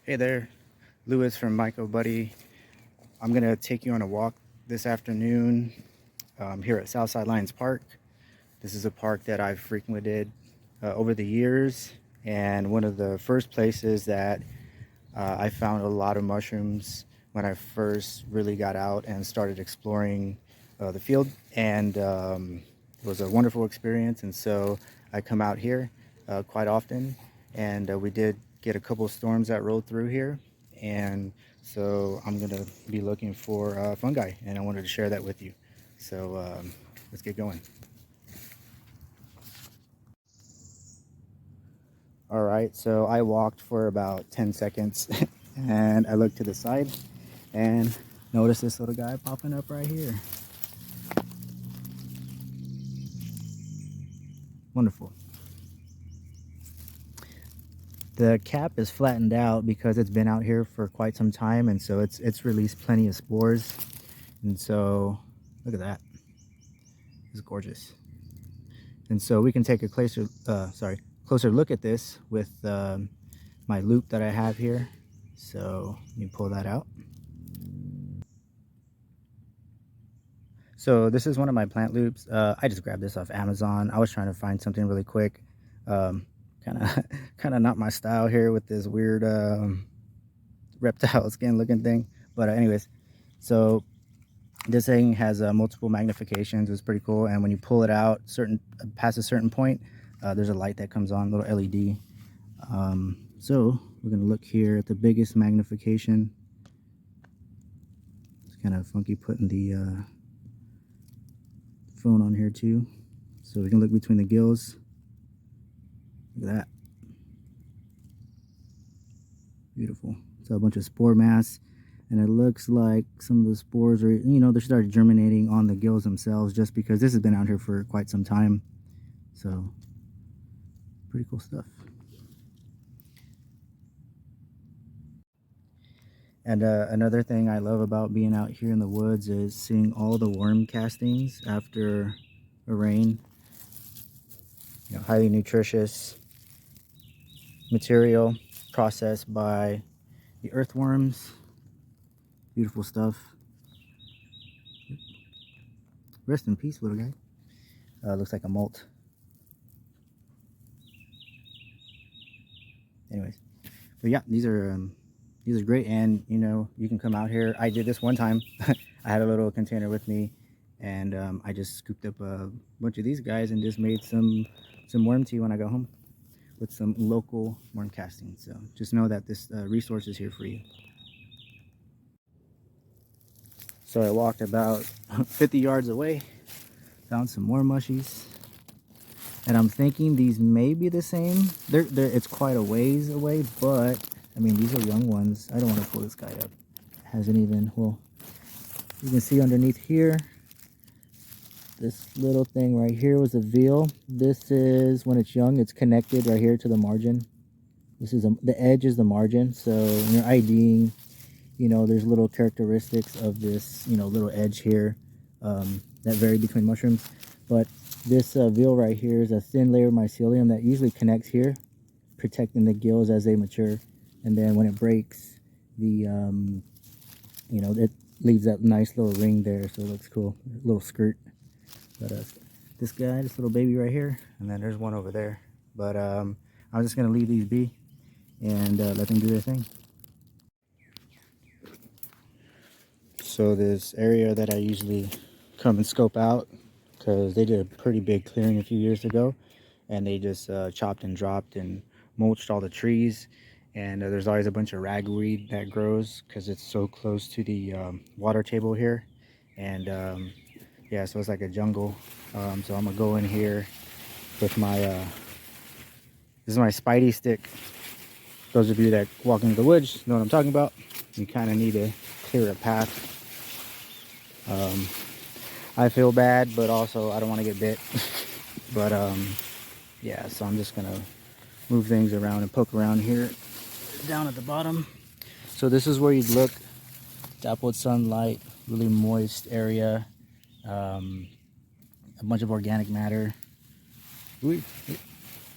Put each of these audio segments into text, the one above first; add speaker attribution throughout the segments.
Speaker 1: Hey there, Lewis from Myco Buddy. I'm gonna take you on a walk this afternoon here at Southside Lions Park. This is a park that I've frequented over the years, and one of the first places that I found a lot of mushrooms when I first really got out and started exploring the field, and it was a wonderful experience. And so I come out here quite often, and we did get a couple of storms that rolled through here, and so I'm gonna be looking for fungi, and I wanted to share that with you. So let's get going. All right, so I walked for about 10 seconds and I looked to the side and noticed this little guy popping up right here. Wonderful. The cap is flattened out because it's been out here for quite some time, and so it's released plenty of spores. And so look at that. It's gorgeous. And so we can take a closer look at this with my loop that I have here. So let me pull that out. So this is one of my plant loops. I just grabbed this off Amazon. I was trying to find something really quick. Kind of not my style here with this weird reptile skin looking thing. But anyways, so this thing has multiple magnifications. It's pretty cool. And when you pull it out past a certain point, there's a light that comes on, a little LED. So we're gonna look here at the biggest magnification. It's kind of funky putting the phone on here too, so we can look between the gills. Look at that. Beautiful. So a bunch of spore mass, and it looks like some of the spores are, they started germinating on the gills themselves, just because this has been out here for quite some time. So pretty cool stuff. And another thing I love about being out here in the woods is seeing all the worm castings after a rain. Highly nutritious material processed by the earthworms. Beautiful stuff. Rest in peace, little guy. Looks like a molt. Anyways, but yeah, these are great, and you can come out here. I did this one time. I had a little container with me, and I just scooped up a bunch of these guys and just made some worm tea when I go home with some local worm castings. So just know that this resource is here for you. So I walked about 50 yards away, found some more mushies, and I'm thinking these may be the same. It's quite a ways away, but I mean, these are young ones. I don't want to pull this guy up. It hasn't even, well, you can see underneath here, this little thing right here was a veal. This is, when it's young, it's connected right here to the margin. This is the edge is the margin. So when you're IDing, there's little characteristics of this, little edge here that vary between mushrooms. But this veal right here is a thin layer of mycelium that usually connects here, protecting the gills as they mature. And then when it breaks, it leaves that nice little ring there, so it looks cool, a little skirt. But this guy, this little baby right here, and then there's one over there. But I'm just gonna leave these be and let them do their thing. So this area that I usually come and scope out, because they did a pretty big clearing a few years ago, and they just chopped and dropped and mulched all the trees. And there's always a bunch of ragweed that grows because it's so close to the water table here. And yeah, so it's like a jungle. So I'm gonna go in here with my this is my Spidey stick. Those of you that walk into the woods know what I'm talking about. You kind of need to clear a path. I feel bad, but also I don't want to get bit. But yeah, so I'm just gonna move things around and poke around here down at the bottom. So this is where you'd look, dappled sunlight, really moist area, a bunch of organic matter. Ooh,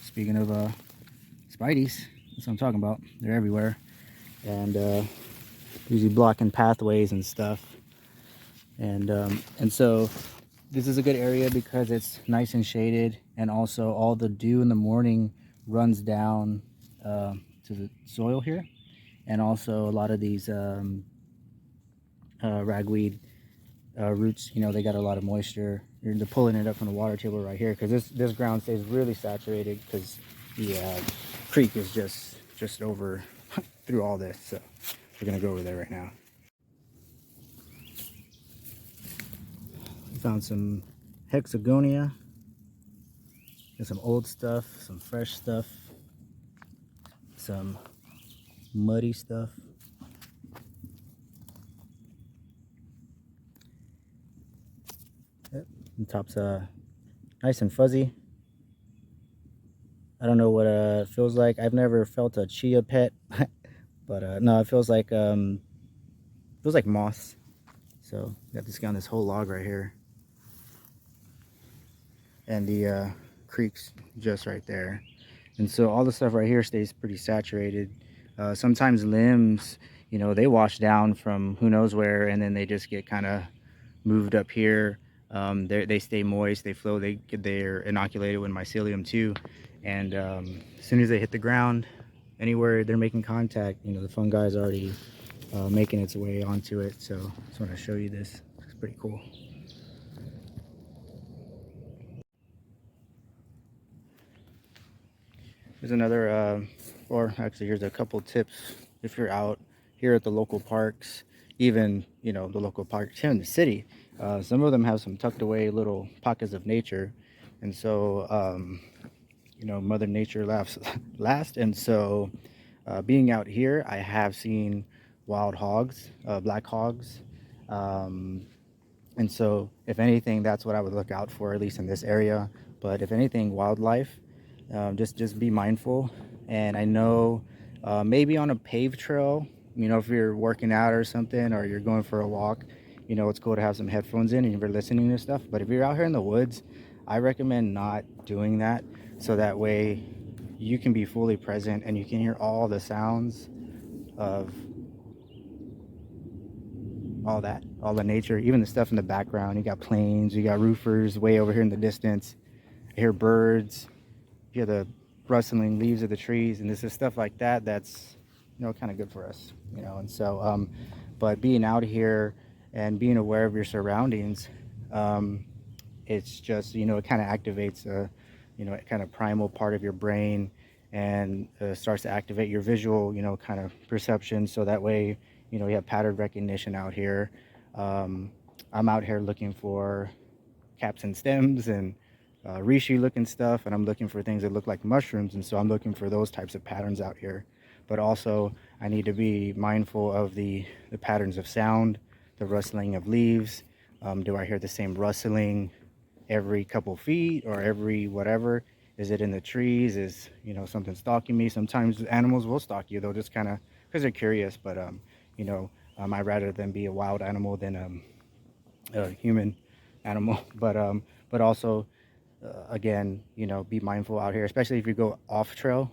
Speaker 1: speaking of Spideys, that's what I'm talking about. They're everywhere. and usually blocking pathways and stuff. And so this is a good area because it's nice and shaded, and also all the dew in the morning runs down to the soil here, and also a lot of these ragweed roots, you know, they got a lot of moisture. They're pulling it up from the water table right here, because this ground stays really saturated because the creek is just over through all this. So we're gonna go over there right now. We found some hexagonia, and some old stuff, some fresh stuff, some muddy stuff. Yep. The top's nice and fuzzy. I don't know what it feels like. I've never felt a chia pet, but no, it feels like moss. So got this guy on this whole log right here, and the creek's just right there. And so all the stuff right here stays pretty saturated. Sometimes limbs, you know, they wash down from who knows where, and then they just get kind of moved up here. They stay moist, they flow, they're inoculated with mycelium too. And as soon as they hit the ground, anywhere they're making contact, you know, the fungi is already making its way onto it. So I just want to show you this. It's pretty cool. There's another, or actually here's a couple tips if you're out here at the local parks, even, you know, the local parks here in the city. Some of them have some tucked away little pockets of nature. And so, you know, Mother Nature laughs last. And so being out here, I have seen wild hogs, black hogs. And so if anything, that's what I would look out for, at least in this area. But if anything, wildlife, just be mindful. And I know maybe on a paved trail, you know, if you're working out or something, or you're going for a walk, you know, it's cool to have some headphones in and you're listening to stuff. But if you're out here in the woods, I recommend not doing that, so that way you can be fully present and you can hear all the sounds of all the nature, even the stuff in the background. You got planes, you got roofers way over here in the distance. I hear birds, you hear the rustling leaves of the trees, and this is stuff like that that's, you know, kind of good for us, you know. And so but being out here and being aware of your surroundings, it's just, you know, it kind of activates a, you know, kind of primal part of your brain, and starts to activate your visual, you know, kind of perception. So that way, you know, we have pattern recognition out here. I'm out here looking for caps and stems and reishi looking stuff, and I'm looking for things that look like mushrooms, and so I'm looking for those types of patterns out here. But also I need to be mindful of the patterns of sound, the rustling of leaves. Do I hear the same rustling every couple feet or every whatever? Is it in the trees? Is, you know, something stalking me? Sometimes animals will stalk you. They'll just kind of, because they're curious. But you know, I'd rather them be a wild animal than a human animal. But also, again, you know, be mindful out here, especially if you go off trail.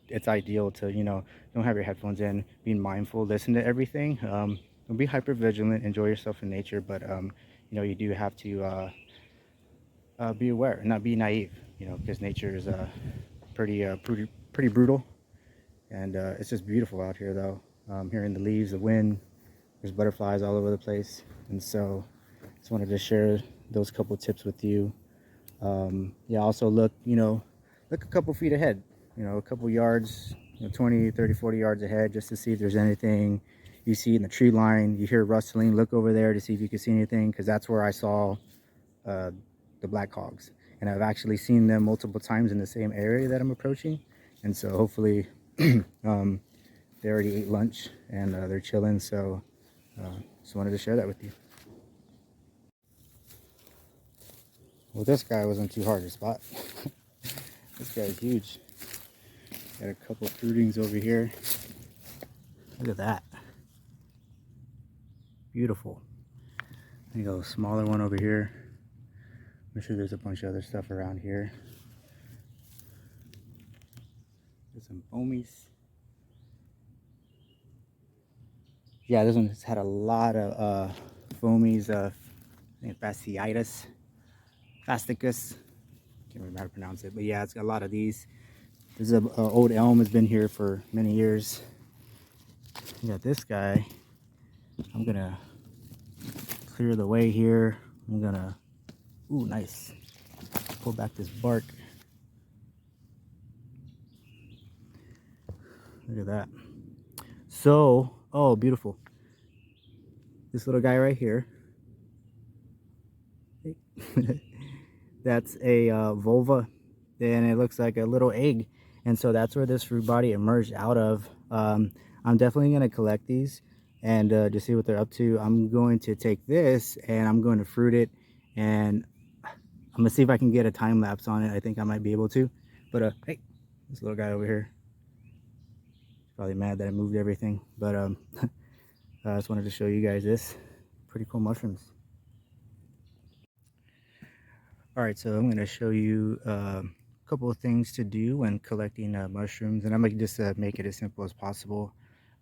Speaker 1: It's ideal to, you know, don't have your headphones in, be mindful, listen to everything. Don't be hyper vigilant, enjoy yourself in nature, but you know, you do have to be aware and not be naive, you know, because nature is pretty brutal, and it's just beautiful out here though. Hearing the leaves, the wind, there's butterflies all over the place. And so just wanted to share those couple tips with you. Yeah, also look, you know, look a couple feet ahead, you know, a couple yards, you know, 20, 30, 40 yards ahead, just to see if there's anything you see in the tree line. You hear rustling, look over there to see if you can see anything, because that's where I saw the black hogs, and I've actually seen them multiple times in the same area that I'm approaching. And so hopefully they already ate lunch and they're chilling. So just wanted to share that with you. Well, this guy wasn't too hard to spot. This guy's huge. Got a couple fruitings over here. Look at that. Beautiful. I got a smaller one over here. I'm sure there's a bunch of other stuff around here. There's some foamies. Yeah, this one has had a lot of foamies, I think fasticus. Can't remember how to pronounce it, but yeah, it's got a lot of these. This is a old elm, has been here for many years. You got this guy. I'm gonna clear the way here. I'm gonna, ooh, nice. Pull back this bark. Look at that. So, oh, beautiful. This little guy right here. That's a vulva, and it looks like a little egg, and so that's where this fruit body emerged out of. I'm definitely going to collect these and just see what they're up to. I'm going to take this and I'm going to fruit it, and I'm gonna see if I can get a time lapse on it. I think I might be able to, but hey, this little guy over here, probably mad that I moved everything, but I just wanted to show you guys this pretty cool mushrooms. All right, so I'm going to show you a couple of things to do when collecting mushrooms, and I'm going to just make it as simple as possible.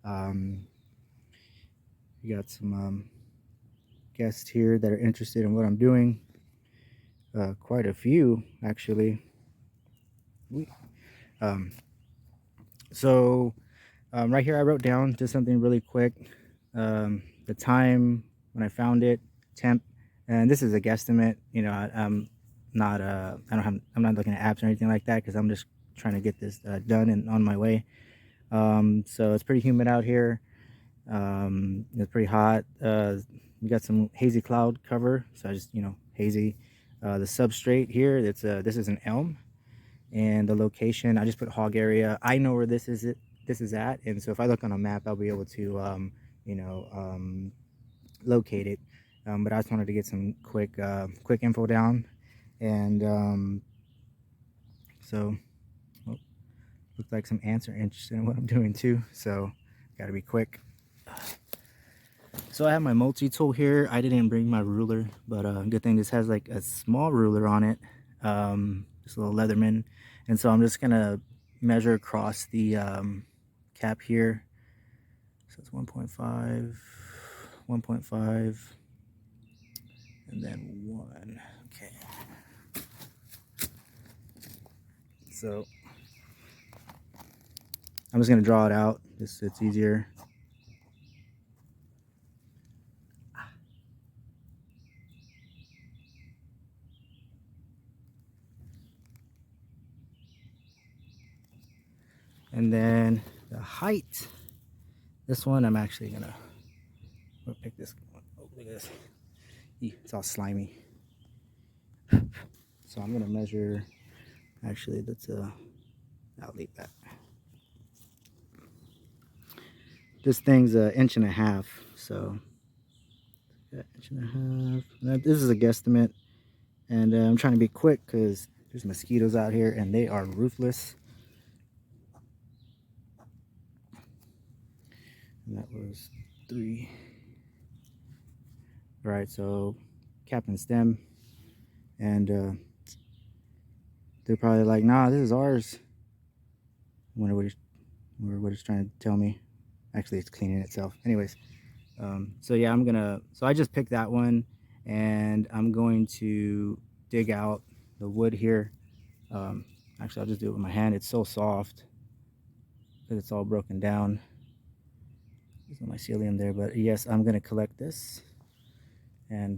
Speaker 1: We got some guests here that are interested in what I'm doing. Quite a few, actually. So right here I wrote down just something really quick. The time when I found it, temp, and this is a guesstimate. You know, I'm not I'm not looking at apps or anything like that, because I'm just trying to get this done and on my way. So it's pretty humid out here. It's pretty hot. We got some hazy cloud cover, so I just, you know, hazy. The substrate here, it's this is an elm, and the location, I just put hog area. I know where this is at, and so if I look on a map, I'll be able to you know, locate it. But I just wanted to get some quick info down, and so oh, looks like some ants are interested in what I'm doing too, so got to be quick. So I have my multi-tool here. I didn't bring my ruler, but good thing this has like a small ruler on it, just a little Leatherman, and so I'm just gonna measure across the cap here. So it's 1.5, 1.5, and then 1. Okay. So I'm just gonna draw it out. Just it's easier. And then the height. This one I'm actually gonna pick this one. Oh, look at this. It's all slimy. So I'm gonna measure. Actually, that's I'll leave that. This thing's an inch and a half, so inch and a half. Now, this is a guesstimate, and I'm trying to be quick because there's mosquitoes out here and they are ruthless. And that was 3. All right, so cap and stem, and they're probably like, nah, this is ours. I wonder what it's trying to tell me. Actually, it's cleaning itself. Anyways, so yeah, so I just picked that one, and I'm going to dig out the wood here. Actually, I'll just do it with my hand. It's so soft because it's all broken down. There's no mycelium there, but yes, I'm going to collect this. And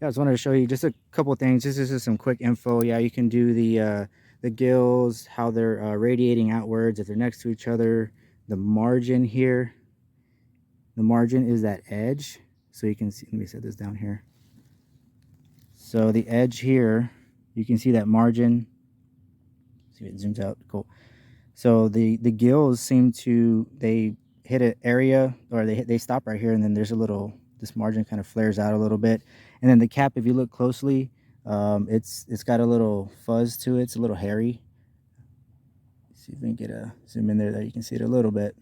Speaker 1: yeah, I just wanted to show you just a couple of things. This is just some quick info. Yeah, you can do the gills, how they're radiating outwards if they're next to each other. The margin here, the margin is that edge. So you can see, let me set this down here. So the edge here, you can see that margin. See if it zooms out. Cool. So the gills seem to, they hit an area, or they stop right here, and then there's a little, this margin kind of flares out a little bit, and then the cap, if you look closely, it's got a little fuzz to it. It's a little hairy. See if we can get a zoom in there that you can see it a little bit.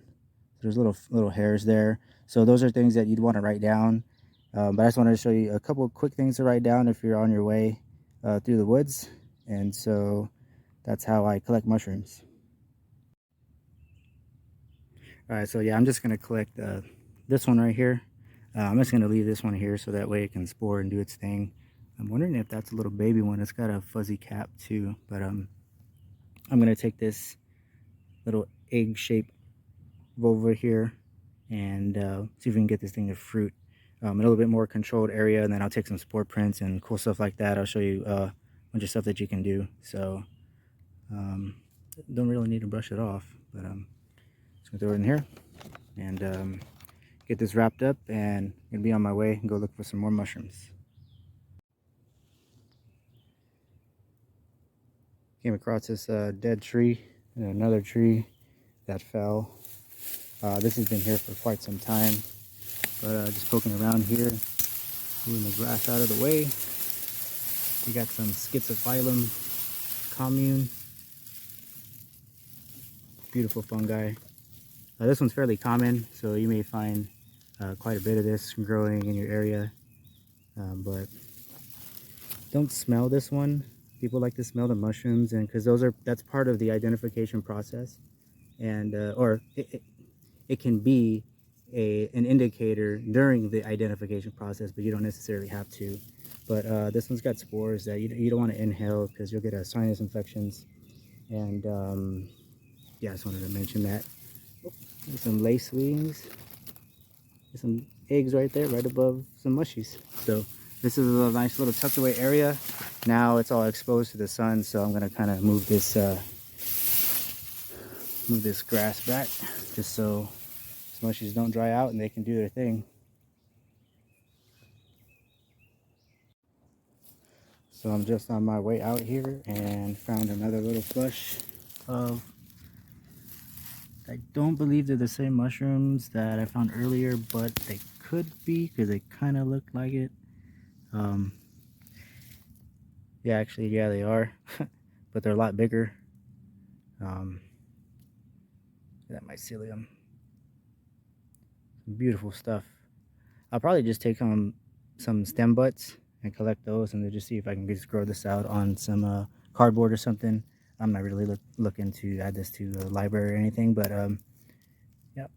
Speaker 1: There's little hairs there. So those are things that you'd want to write down. But I just wanted to show you a couple of quick things to write down if you're on your way through the woods. And so that's how I collect mushrooms. All right, so yeah, I'm just gonna collect this one right here. I'm just gonna leave this one here so that way it can spore and do its thing. I'm wondering if that's a little baby one. It's got a fuzzy cap too, but I'm gonna take this little egg-shaped vulva here and see if we can get this thing to fruit in a little bit more controlled area, and then I'll take some spore prints and cool stuff like that. I'll show you a bunch of stuff that you can do. So don't really need to brush it off, but just gonna throw it in here and get this wrapped up, and I'm gonna be on my way and go look for some more mushrooms. Came across this dead tree and another tree that fell. This has been here for quite some time, but just poking around here, moving the grass out of the way. We got some Schizophyllum commune, beautiful fungi. This one's fairly common, so you may find quite a bit of this growing in your area, but don't smell this one. People like to smell the mushrooms, and because that's part of the identification process, and or it can be an indicator during the identification process, but you don't necessarily have to. But this one's got spores that you don't want to inhale because you'll get a sinus infections. And yeah, I just wanted to mention that. There's some lace wings. There's some eggs right there, right above some mushies. So this is a nice little tucked away area. Now it's all exposed to the sun, so I'm gonna kind of move this grass back just so mushies don't dry out and they can do their thing. So I'm just on my way out here and found another little flush of, I don't believe they're the same mushrooms that I found earlier, but they could be because they kind of look like it. Yeah, actually, yeah, they are, but they're a lot bigger. That mycelium, beautiful stuff. I'll probably just take some stem butts and collect those, and then just see if I can just grow this out on some cardboard or something. I'm not really looking to add this to a library or anything, but yep.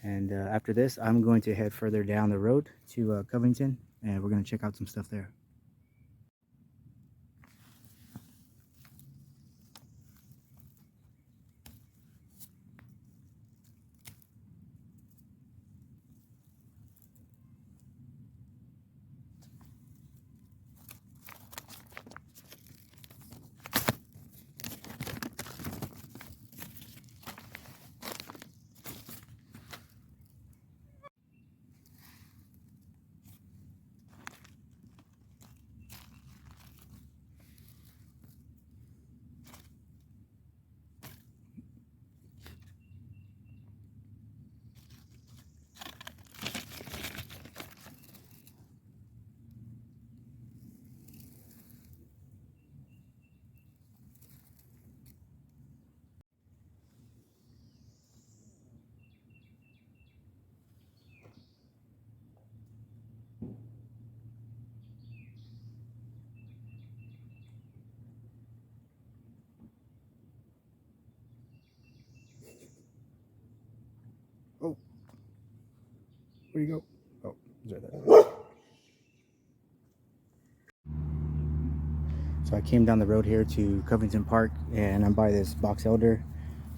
Speaker 1: And after this, I'm going to head further down the road to Covington, and we're going to check out some stuff there. Oh, where'd you go? Oh, he's right there. So I came down the road here to Covington Park, and I'm by this box elder,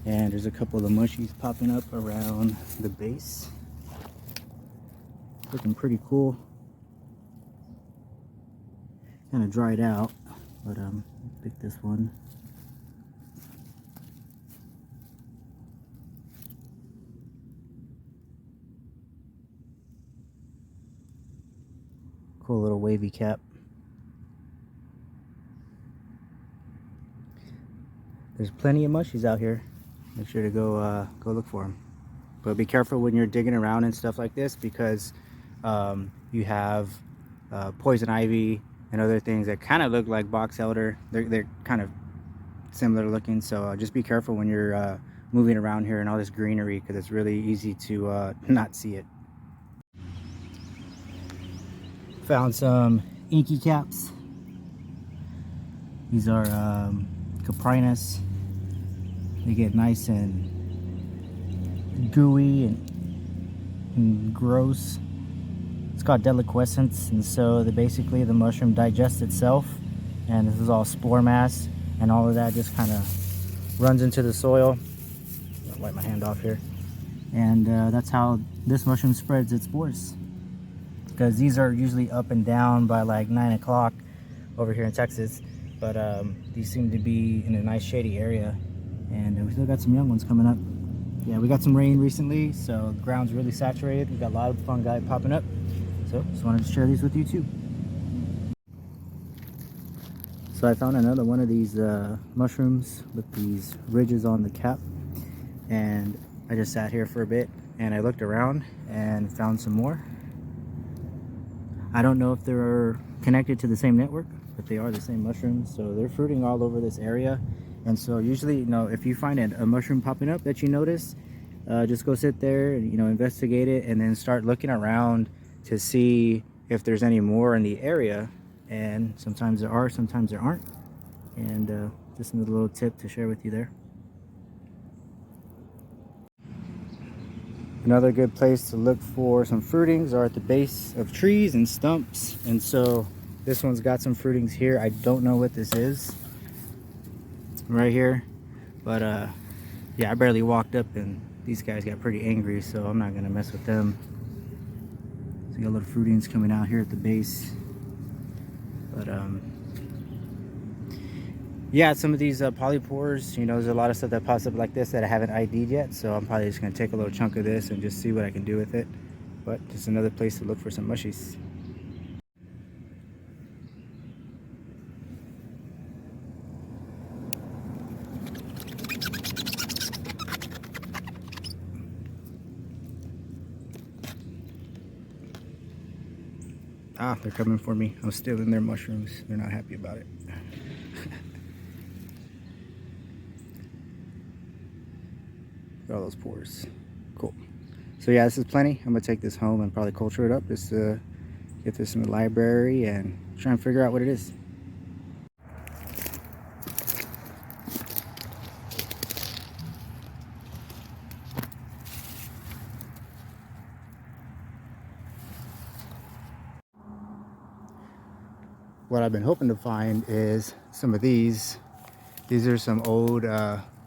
Speaker 1: and there's a couple of mushies popping up around the base. Looking pretty cool. Kind of dried out, but pick this one. Cool little wavy cap. There's plenty of mushies out here. Make sure to go look for them. But be careful when you're digging around and stuff like this, because you have poison ivy and other things that kind of look like box elder. They're kind of similar looking, so just be careful when you're moving around here and all this greenery, because it's really easy to not see it. Found some inky caps. These are Caprinus. They get nice and gooey and gross. It's called deliquescence, and so basically the mushroom digests itself, and this is all spore mass, and all of that just kind of runs into the soil. I'll wipe my hand off here. And that's how this mushroom spreads its spores, because these are usually up and down by like 9 o'clock over here in Texas, but these seem to be in a nice shady area, and we still got some young ones coming up. Yeah, we got some rain recently, so the ground's really saturated. We got a lot of fungi popping up, so just wanted to share these with you too. So I found another one of these mushrooms with these ridges on the cap, and I just sat here for a bit and I looked around and found some more. I don't know if they're connected to the same network, but they are the same mushrooms, so they're fruiting all over this area. And so usually, you know, if you find a mushroom popping up that you notice, just go sit there and, you know, investigate it, and then start looking around to see if there's any more in the area. And sometimes there are, sometimes there aren't. And just another little tip to share with you there. Another good place to look for some fruitings are at the base of trees and stumps. And so this one's got some fruitings here. I don't know what this is right here, but yeah, I barely walked up and these guys got pretty angry, so I'm not gonna mess with them. So you got little fruitings coming out here at the base, but yeah, some of these polypores, you know, there's a lot of stuff that pops up like this that I haven't ID'd yet, so I'm probably just gonna take a little chunk of this and just see what I can do with it. But just another place to look for some mushies. Ah, they're coming for me. I'm stealing their mushrooms. They're not happy about it. Look at all those pores. Cool. So yeah, this is plenty. I'm gonna take this home and probably culture it up just to get this in the library and try and figure out what it is. What I've been hoping to find is some of these. These are some old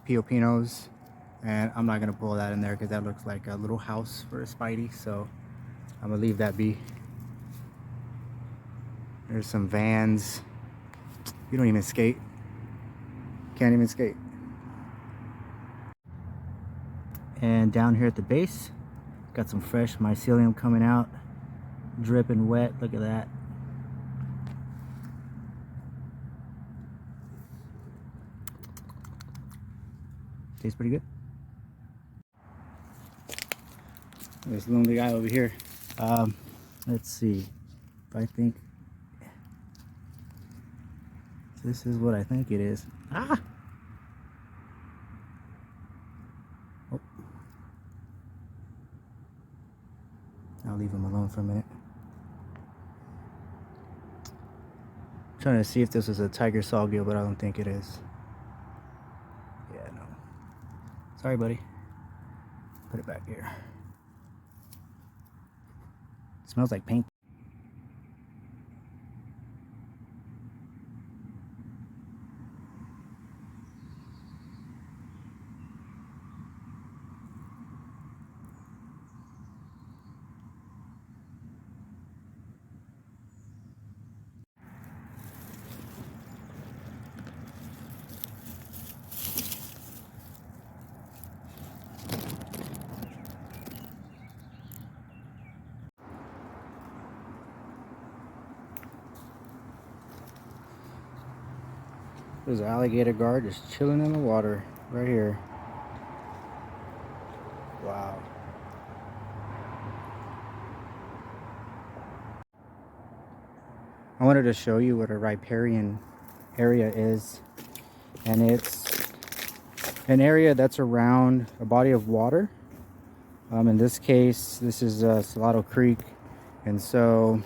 Speaker 1: Piopinos, and I'm not gonna pull that in there because that looks like a little house for a Spidey, so I'm gonna leave that be. There's some vans. You don't even skate. Can't even skate. And down here at the base, got some fresh mycelium coming out, dripping wet. Look at that. Tastes pretty good. This lonely guy over here. Let's see if I think this is what I think it is. Ah! Oh. I'll leave him alone for a minute. I'm trying to see if this is a tiger sawgill, but I don't think it is. Yeah, no. Sorry, buddy. Put it back here. It smells like paint. There's an alligator guard just chilling in the water right here. Wow. I wanted to show you what a riparian area is, and it's an area that's around a body of water. In this case, this is Salado Creek, and so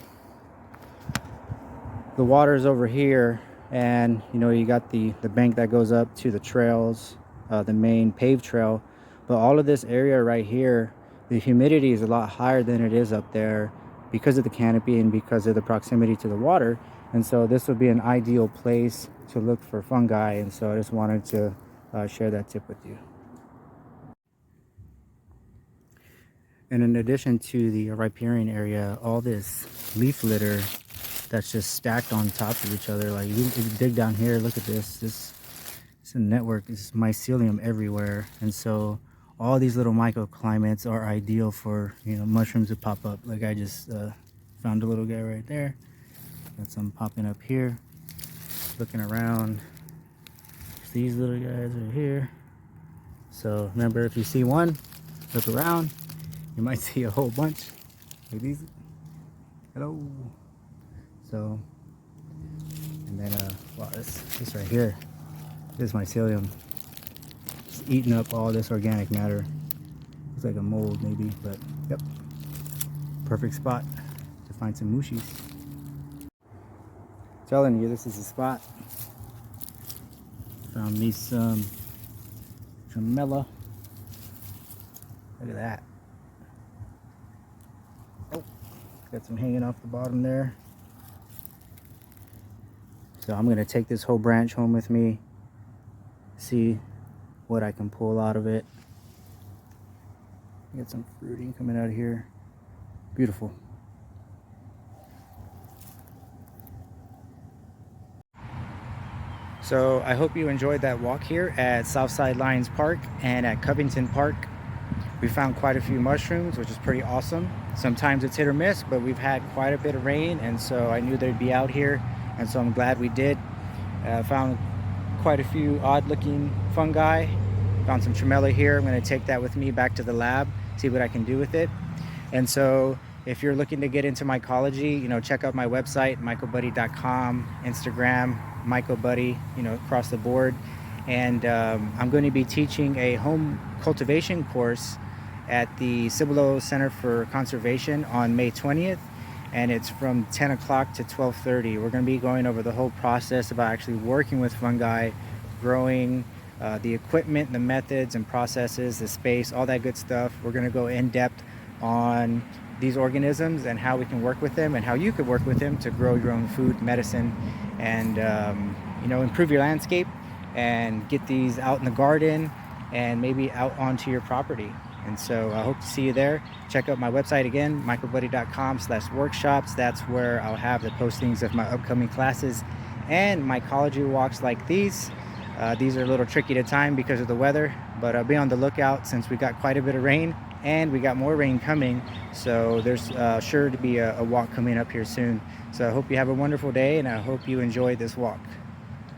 Speaker 1: the water is over here, and you know, you got the bank that goes up to the trails, the main paved trail. But all of this area right here, the humidity is a lot higher than it is up there because of the canopy and because of the proximity to the water. And so this would be an ideal place to look for fungi. And so I just wanted to share that tip with you. And in addition to the riparian area, all this leaf litter that's just stacked on top of each other. Like you dig down here, look at this. This is a network. It's mycelium everywhere. And so all these little microclimates are ideal for, you know, mushrooms to pop up. Like I just found a little guy right there. Got some popping up here. Looking around. These little guys are here. So remember, if you see one, look around. You might see a whole bunch like these. Hello. So, and then wow, this right here, this mycelium, just eating up all this organic matter. It's like a mold maybe, but yep, perfect spot to find some mushies. Telling you, this is the spot. Found me some tremella. Look at that. Oh, got some hanging off the bottom there. So I'm gonna take this whole branch home with me, see what I can pull out of it. Get some fruiting coming out of here. Beautiful. So I hope you enjoyed that walk here at Southside Lions Park and at Covington Park. We found quite a few mushrooms, which is pretty awesome. Sometimes it's hit or miss, but we've had quite a bit of rain, and so I knew they'd be out here, and so I'm glad we did. Found quite a few odd looking fungi. Found some tremella here. I'm going to take that with me back to the lab, see what I can do with it. And so if you're looking to get into mycology, you know, check out my website, mycobuddy.com, Instagram, mycobuddy, you know, across the board. And I'm going to be teaching a home cultivation course at the Cibolo Center for Conservation on May 20th. And it's from 10 o'clock to 12:30. We're going to be going over the whole process about actually working with fungi, growing, the equipment, the methods and processes, the space, all that good stuff. We're going to go in depth on these organisms and how we can work with them and how you could work with them to grow your own food, medicine, and you know, improve your landscape and get these out in the garden and maybe out onto your property. And so I hope to see you there. Check out my website again, mycobuddy.com/workshops. That's where I'll have the postings of my upcoming classes and mycology walks like these. These are a little tricky to time because of the weather, but I'll be on the lookout since we got quite a bit of rain and we got more rain coming. So there's sure to be a walk coming up here soon. So I hope you have a wonderful day and I hope you enjoyed this walk.